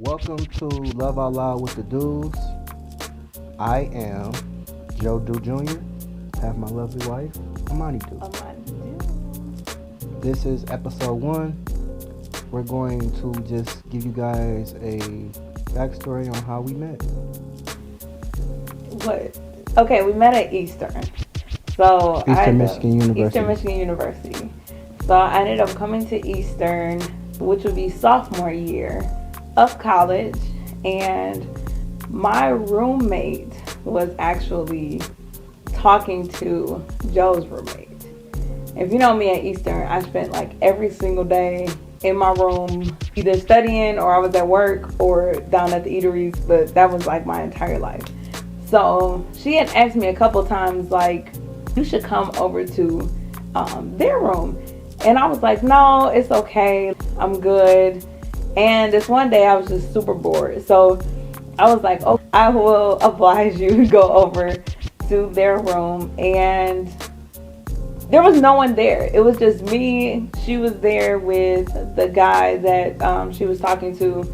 Welcome to Love Out Loud with the Dudes. I am Joe Do Jr. Have my lovely wife, Amani Do. This is episode 1. We're going to just give you guys a backstory on how we met. What? Okay, we met at Eastern. So Eastern Michigan University. So I ended up coming to Eastern, which would be sophomore year of college, and my roommate was actually talking to Joe's roommate. If you know me at Eastern, I spent like every single day in my room, either studying or I was at work or down at the eateries, but that was like my entire life. So she had asked me a couple times, like, you should come over to their room. And I was like, no, it's okay. I'm good. And this one day I was just super bored. So I was like, oh, I will oblige you to go over to their room. And there was no one there. It was just me. She was there with the guy that she was talking to.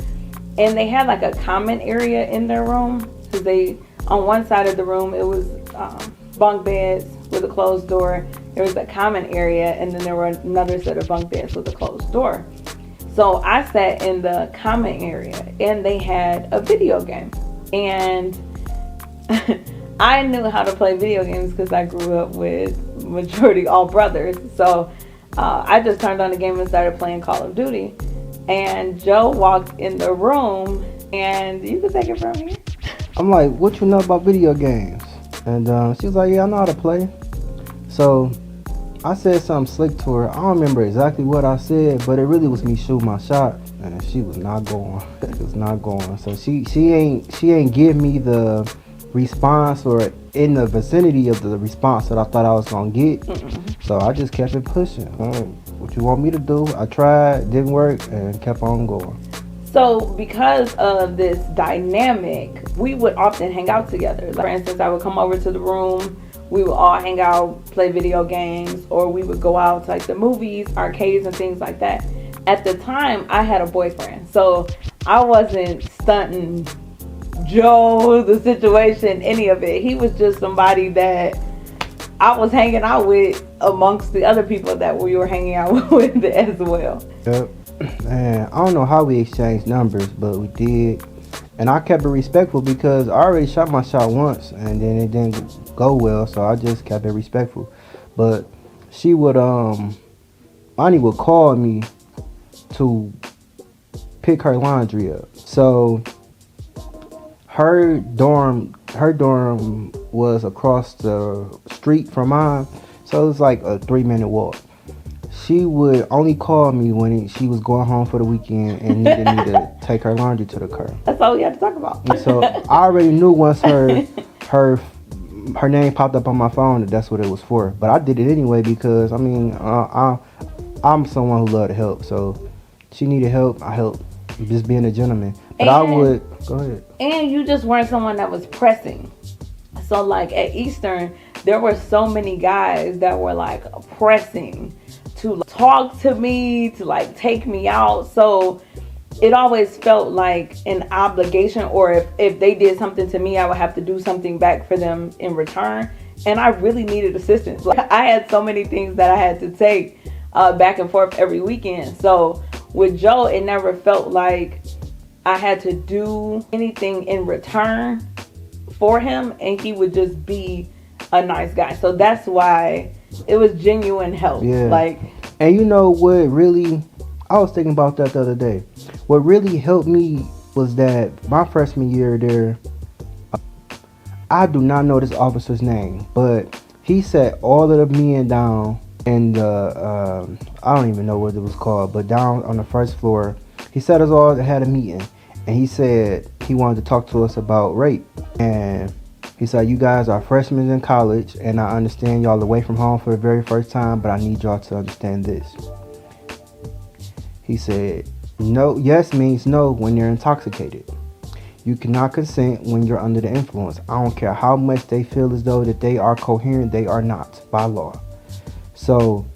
And they had like a common area in their room. So on one side of the room, it was bunk beds with a closed door. There was a common area, and then there were another set of bunk beds with a closed door. So I sat in the common area, and they had a video game. And I knew how to play video games because I grew up with majority all brothers. So I just turned on the game and started playing Call of Duty. And Joe walked in the room, and you can take it from here. I'm like, what you know about video games? And she was like, yeah, I know how to play. So I said something slick to her. I don't remember exactly what I said, but it really was me shooting my shot, and she was not going. It was not going. So she ain't give me the response or in the vicinity of the response that I thought I was gonna get. So I just kept it pushing. What you want me to do? I tried, didn't work, and kept on going. So because of this dynamic, we would often hang out together. Like, for instance, I would come over to the room, we would all hang out, play video games, or we would go out to like the movies, arcades, and things like that. At the time, I had a boyfriend, so I wasn't stunting Joe, the situation, any of it. He was just somebody that I was hanging out with amongst the other people that we were hanging out with as well. Yep. And I don't know how we exchanged numbers, but we did. And I kept it respectful because I already shot my shot once and then it didn't go well, so I just kept it respectful. But she would Ani would call me to pick her laundry up. So her dorm was across the street from mine, so it was like a 3-minute walk. She would only call me when she was going home for the weekend and needed me to take her laundry to the curb. That's all we had to talk about. And so I already knew once her name popped up on my phone that that's what it was for. But I did it anyway because I'm someone who loved to help. So she needed help, I helped. Just being a gentleman. But I would go ahead. And you just weren't someone that was pressing. So like at Eastern, there were so many guys that were like pressing to talk to me, to like take me out. So it always felt like an obligation, or if they did something to me, I would have to do something back for them in return. And I really needed assistance. Like, I had so many things that I had to take back and forth every weekend. So with Joe, it never felt like I had to do anything in return for him, and he would just be a nice guy. So that's why it was genuine help. Yeah. And you know what really, I was thinking about that the other day. What really helped me was that my freshman year there, I do not know this officer's name, but he sat all of the men down in the, I don't even know what it was called, but down on the first floor. He sat us all and had a meeting, and he said he wanted to talk to us about rape. And he said, you guys are freshmen in college, and I understand y'all away from home for the very first time, but I need y'all to understand this. He said, no, yes means no when you're intoxicated. You cannot consent when you're under the influence. I don't care how much they feel as though that they are coherent, they are not by law. So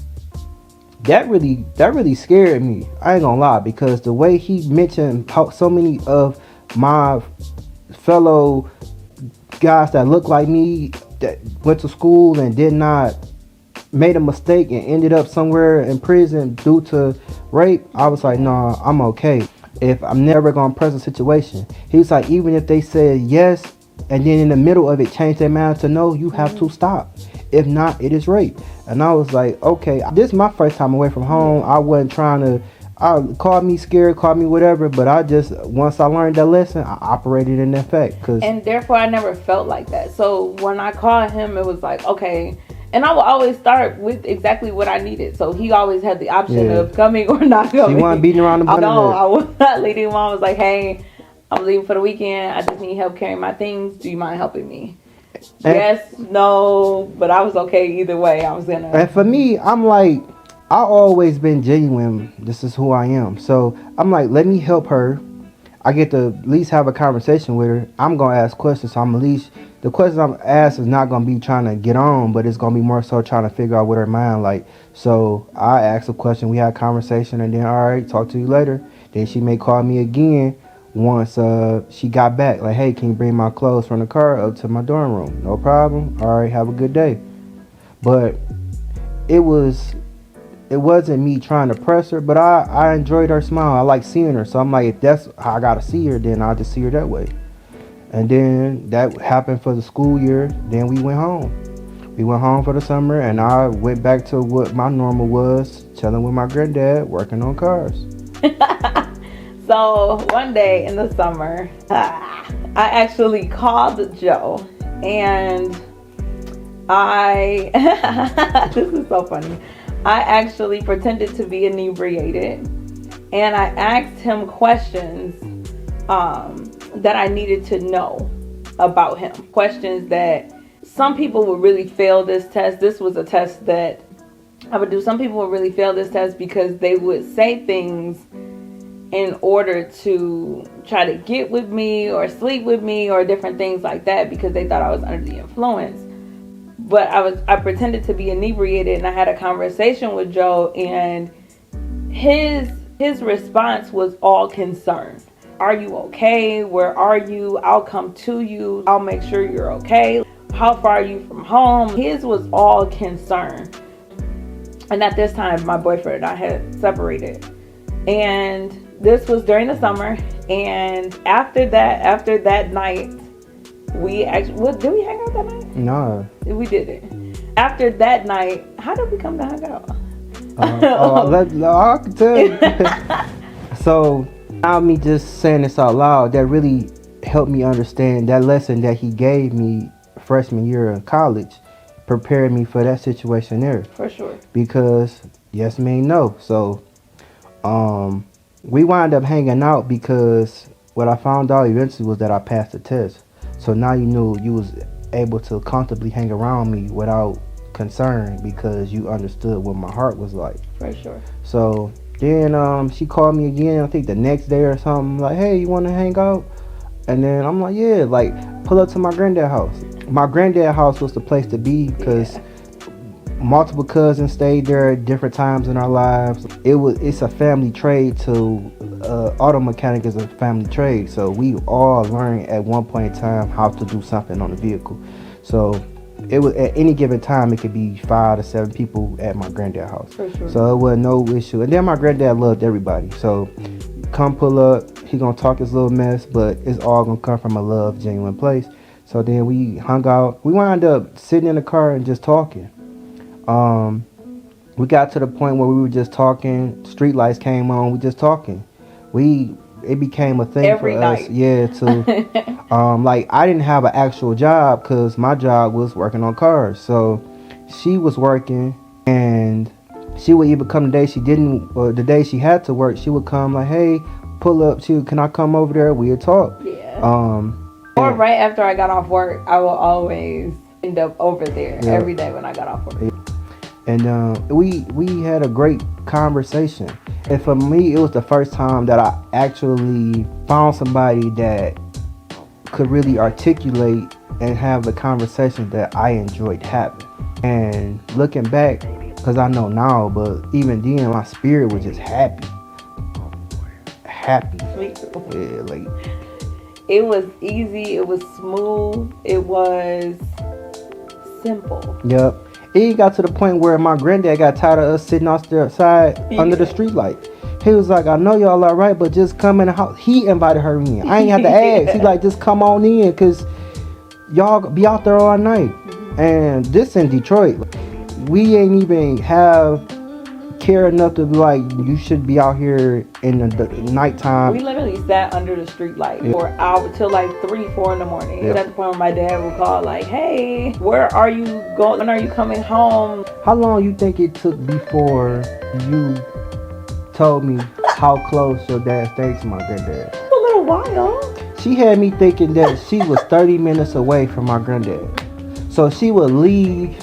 that really scared me. I ain't gonna lie, because the way he mentioned how so many of my fellow guys that look like me that went to school and did not made a mistake and ended up somewhere in prison due to rape, I was like, nah, I'm okay. If I'm never gonna press a situation. He was like, even if they said yes and then in the middle of it change their mind to no, you have to stop. If not, it is rape. And I was like, okay, this is my first time away from home. I wasn't trying to call me scared, call me whatever, but I just, once I learned that lesson, I operated in that fact. And therefore I never felt like that. So when I called him, it was like, okay. And I will always start with exactly what I needed. So he always had the option of coming or not coming. She wasn't beating around the bush. No, I was not leading him on. I was like, hey, I'm leaving for the weekend. I just need help carrying my things. Do you mind helping me? Yes, no, but I was okay either way. I was gonna. And for me, I'm like, I always been genuine. This is who I am. So I'm like, let me help her. I get to at least have a conversation with her. I'm gonna ask questions. So I'm at least, the questions I'm asked is not gonna be trying to get on, but it's gonna be more so trying to figure out what her mind like. So I asked a question. We had a conversation, and then all right, talk to you later. Then she may call me again once she got back. Like, hey, can you bring my clothes from the car up to my dorm room? No problem. All right, have a good day. But it wasn't me trying to press her, but I enjoyed her smile. I like seeing her. So I'm like, if that's how I gotta see her, then I'll just see her that way. And then that happened for the school year. Then we went home. We went home for the summer, and I went back to what my normal was, chilling with my granddad, working on cars. So one day in the summer, I actually called Joe, and this is so funny. I actually pretended to be inebriated, and I asked him questions that I needed to know about him. Questions that some people would really fail this test. This was a test that I would do. Some people would really fail this test because they would say things in order to try to get with me or sleep with me or different things like that because they thought I was under the influence. But I pretended to be inebriated, and I had a conversation with Joe, and his response was all concern. Are you okay? Where are you? I'll come to you. I'll make sure you're okay. How far are you from home? His was all concern. And at this time, my boyfriend and I had separated. And this was during the summer. And after that night, we actually, did we hang out that night? No. We didn't. After that night, how did we come to hang out? I can tell you. So, now me just saying this out loud, that really helped me understand that lesson that he gave me freshman year of college, prepared me for that situation there. For sure. Because yes mean no. So, we wound up hanging out because what I found out eventually was that I passed the test. So now you knew you was able to comfortably hang around me without concern because you understood what my heart was like. For sure. So then she called me again, I think the next day or something, like, hey, you want to hang out? And then I'm like, yeah, like, pull up to my granddad's house. My granddad's house was the place to be because multiple cousins stayed there at different times in our lives. It's a family trade to auto mechanic is a family trade. So we all learned at one point in time how to do something on the vehicle. So it was at any given time it could be 5 to 7 people at my granddad's house. For sure. So it was no issue. And then my granddad loved everybody. So come pull up, he gonna talk his little mess, but it's all gonna come from a love, genuine place. So then we hung out. We wound up sitting in the car and just talking. We got to the point where we were just talking. Street lights came on. We just talking. It became a thing every for night. us. Yeah. To like I didn't have an actual job because my job was working on cars. So she was working, and she would either come the day she didn't, or the day she had to work. She would come like, hey, pull up. Can I come over there? We'll talk. Yeah. Or right after I got off work, I will always end up over there every day when I got off work. And we had a great conversation. And for me, it was the first time that I actually found somebody that could really articulate and have the conversation that I enjoyed having. And looking back, Cause I know now, but even then, my spirit was just happy. Happy. Me too. Yeah, like. It was easy. It was smooth. It was simple. Yep. It got to the point where my granddad got tired of us sitting outside under the street light. He was like, I know y'all all right, but just come in the house. He invited her in. I ain't have to ask. He like, just come on in, because y'all be out there all night. And this in Detroit, we ain't even have care enough to be like, you should be out here in the nighttime. We literally sat under the street light for hours till like 3-4 in the morning. It was at the point where my dad would call like, hey, where are you going? When are you coming home? How long you think it took before you told me how close your dad stayed to my granddad? A little while. She had me thinking that she was 30 minutes away from my granddad. So she would leave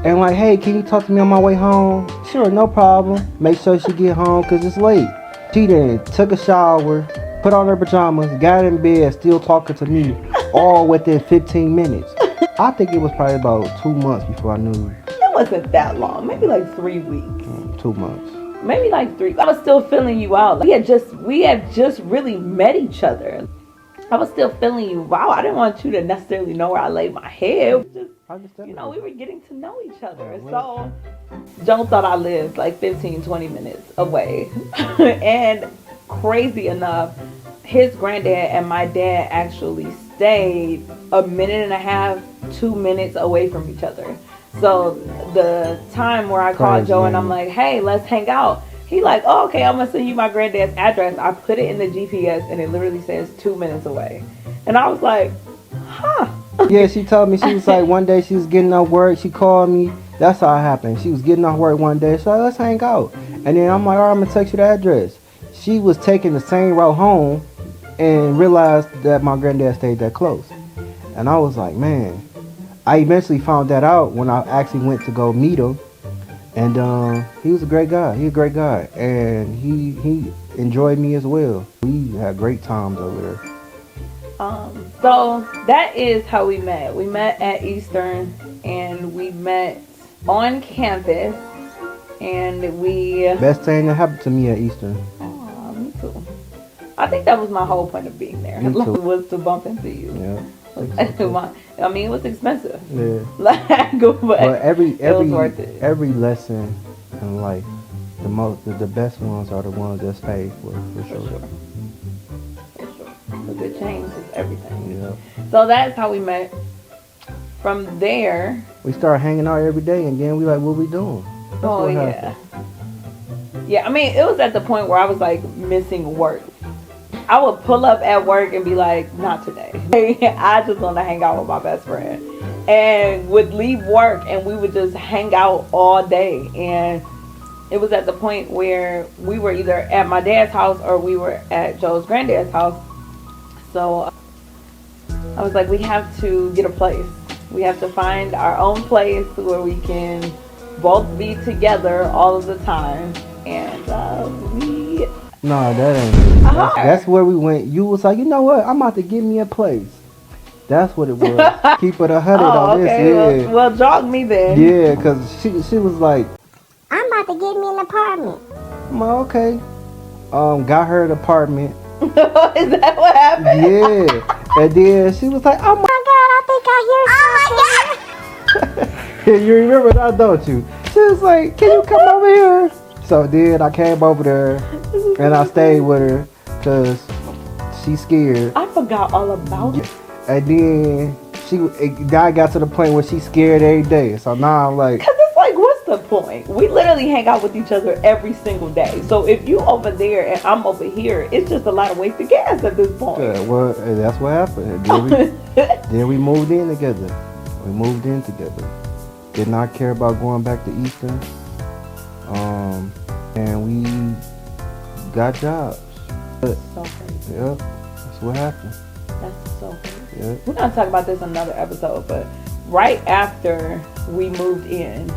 and like, hey, can you talk to me on my way home? Sure, no problem. Make sure she get home because it's late. She then took a shower, put on her pajamas, got in bed, still talking to me, all within 15 minutes. I think it was probably about 2 months before I knew. It wasn't that long. Maybe like 3 weeks. 2 months. Maybe like 3. I was still feeling you out. Like, we had just really met each other. I was still feeling you. Wow, I didn't want you to necessarily know where I laid my head. Just, you know, we were getting to know each other. So Joe thought I lived like 15-20 minutes away. And crazy enough, his granddad and my dad actually stayed a minute and a half, 2 minutes away from each other. So the time where I called Joe and I'm like, hey, let's hang out. He like, oh, okay, I'm going to send you my granddad's address. I put it in the GPS and it literally says 2 minutes away. And I was like, huh. Yeah, she told me, she was like, one day she was getting off work. She called me. That's how it happened. She was getting off work one day. So like, let's hang out. And then I'm like, all right, I'm going to text you the address. She was taking the same route home and realized that my granddad stayed that close. And I was like, man. I eventually found that out when I actually went to go meet him. And he was a great guy. He was a great guy. And he enjoyed me as well. We had great times over there. So that is how we met. We met at Eastern and we met on campus. And we... Best thing that happened to me at Eastern. Aw, me too. I think that was my whole point of being there. Me too. Was to bump into you. Yeah. I mean, it was expensive. Yeah. but every it was worth it. Every lesson in life, the best ones are the ones that stay for sure. For sure. A good change is everything. Yeah. So that's how we met. From there, we started hanging out every day, and then we like, what we doing? Oh yeah. Yeah, I mean, it was at the point where I was like missing work. I would pull up at work and be like, not today. I just want to hang out with my best friend. And would leave work and we would just hang out all day. And it was at the point where we were either at my dad's house or we were at Joe's granddad's house. So I was like, we have to get a place. We have to find our own place where we can both be together all of the time. And we... No, that ain't. That's where we went. You was like, you know what? I'm about to get me a place. That's what it was. Keep it 100 on this. Yeah. Well, jog me then. Yeah, because she was like, I'm about to get me an apartment. I'm like, okay. Got her an apartment. Is that what happened? Yeah. And then she was like, oh my God, I think I hear something. You remember that, don't you? She was like, can you come over here? So then I came over there and I stayed with her because she's scared. I forgot all about it. And then got to the point where she's scared every day. So now I'm like... Because it's like, what's the point? We literally hang out with each other every single day. So if you over there and I'm over here, it's just a lot of wasted gas at this point. Yeah, well, that's what happened. Then we moved in together. Did not care about going back to Eastern. And we got jobs. So crazy. Yep, that's what happened. That's so crazy. Yep. We're going to talk about this in another episode, but right after we moved in,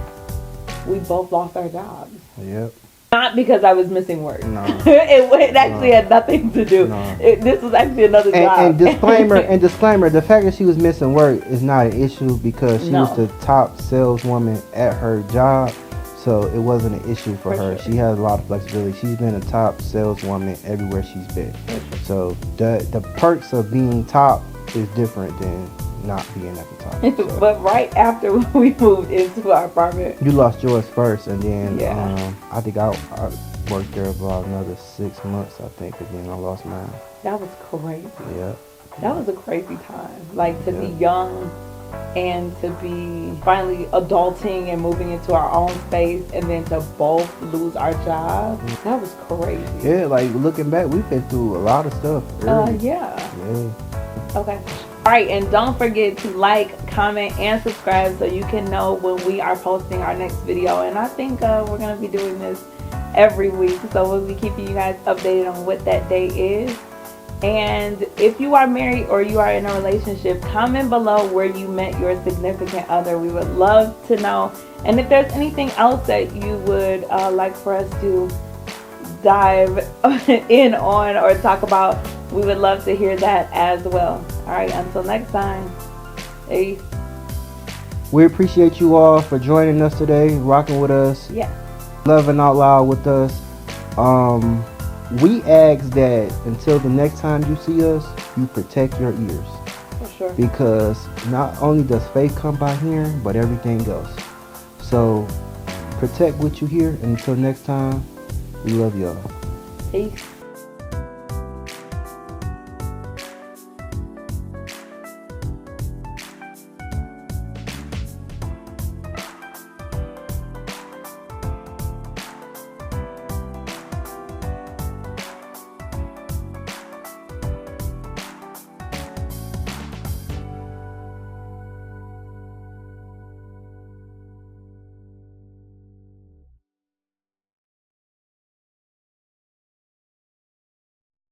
we both lost our jobs. Yep. Not because I was missing work. No. It actually had nothing to do. No. This was actually another job. And disclaimer, the fact that she was missing work is not an issue because she was the top saleswoman at her job. So it wasn't an issue for her. Sure. She has a lot of flexibility. She's been a top saleswoman everywhere she's been. So the perks of being top is different than not being at the top. So. But right after we moved into our apartment, you lost yours first, and then yeah. I think I worked there about another 6 months, I think, and then I lost mine. That was crazy. Yeah. That was a crazy time. Like to be young and to be finally adulting and moving into our own space, and then to both lose our jobs. That was crazy. Yeah, like looking back, we've been through a lot of stuff. Yeah. Okay. All right, and don't forget to like, comment, and subscribe so you can know when we are posting our next video. And I think we're gonna be doing this every week, so we'll be keeping you guys updated on what that day is. And if you are married or you are in a relationship, comment below where you met your significant other. We would love to know. And if there's anything else that you would like for us to dive in on or talk about, we would love to hear that as well. All right, until next time. Peace. We appreciate you all for joining us today, rocking with us. Yeah. Loving out loud with us. We ask that until the next time you see us, you protect your ears. For sure. Because not only does faith come by hearing, but everything else. So protect what you hear. And until next time, we love y'all. Peace.